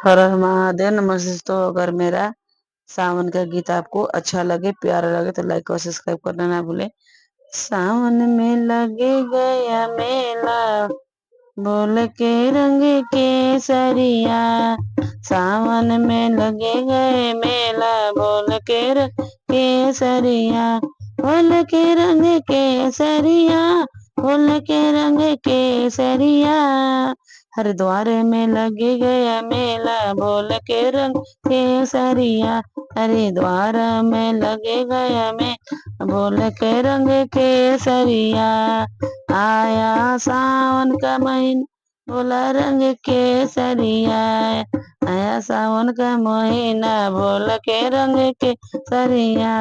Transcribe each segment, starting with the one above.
हर हर महादेव। नमस्ते दोस्तों, अगर मेरा सावन का गीत आपको अच्छा लगे, प्यारा लगे तो लाइक और सब्सक्राइब करना ना भूले। सावन में लगे गया मेला, बोल के रंग केसरिया। सावन में लगे गए मेला, बोल के रंग केसरिया। बोल के रंग केसरिया, बोल के रंग केसरिया। हरिद्वार में लगे गया मेला, बोल के रंग केसरिया। हरिद्वार में लगे गया मेला, बोल के रंग केसरिया। आया सावन का महीना, बोला रंग केसरिया। आया सावन का महीना, बोल के रंग केसरिया।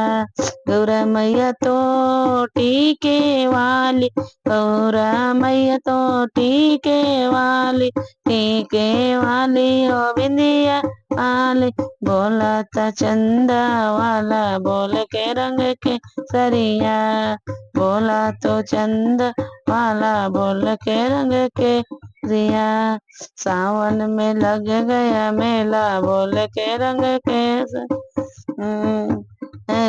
गौरा मैया तो टीके वाली, गौरा मैया तो टीके वाली, टीके वाली ओ बिंदिया वाली। बोला था चंदा वाला, बोल के रंग के सरिया। बोला तो चंदा वाला, बोल के रंग के रिया। सावन में लग गया मेला, बोल के रंग के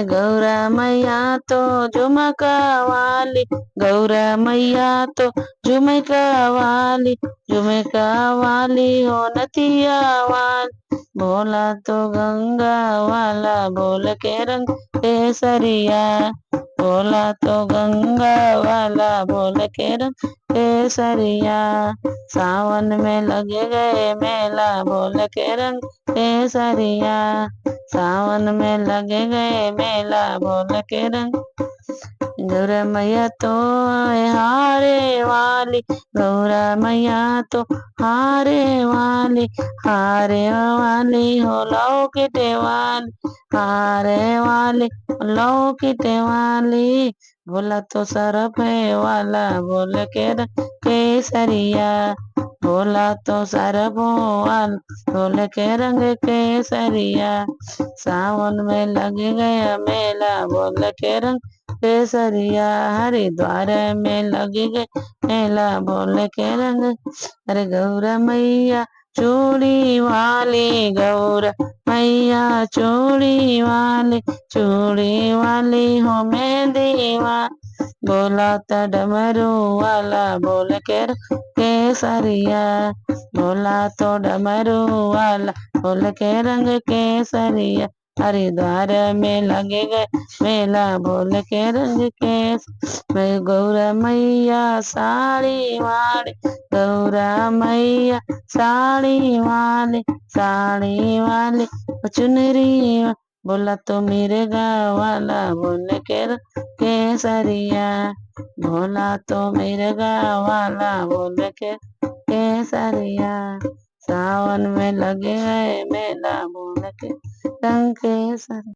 गौरा मैया तो झुमका वाली, गौरा मैया तो झुमका वाली, झुमका वाली हो नथिया वाली। बोला तो गंगा वाला, बोल के रंग केसरिया। बोला तो गंगा वाला, बोल के रंग केसरिया। सावन में लगे गए मेला, बोल के रंग केसरिया। सावन में लगे गए मेला, बोल के रंग। गौरा मैया तो हारे वाली, गौरा मैया तो हारे वाली, हारे वाली हो लौकिटे वाली, हारे वाली लौकिटे वाली। बोला तो सरफ है वाला, बोल के रंग केसरिया। बोला तो सरफ वाला, बोल के रंग केसरिया। सावन में लग गया मेला, बोल के रंग केसरिया। हरिद्वार में लग गए मेला, बोल के रंग। अरे गौरा मैया चूड़ी वाली, गौरा मैया चूड़ी वाली, चूड़ी वाली हो मेहंदी वाली। बोला था डमरू वाला, बोल के रंग केसरिया। बोला तो डमरू वाला, बोल के रंग केसरिया। हरिद्वार में लगे गए मेला, बोल के रंग केस। मैं गौरा मैया साड़ी वाली, गौरा मैया साड़ी वाली, साड़ी वाली चुनरी। बोला तो मिर्गा वाला, बोल के रंग केसरिया। बोला तो मिर्गा वाला, बोल के केसरिया। सावन में लगे गए मेला, बोल के रंग केसरिया।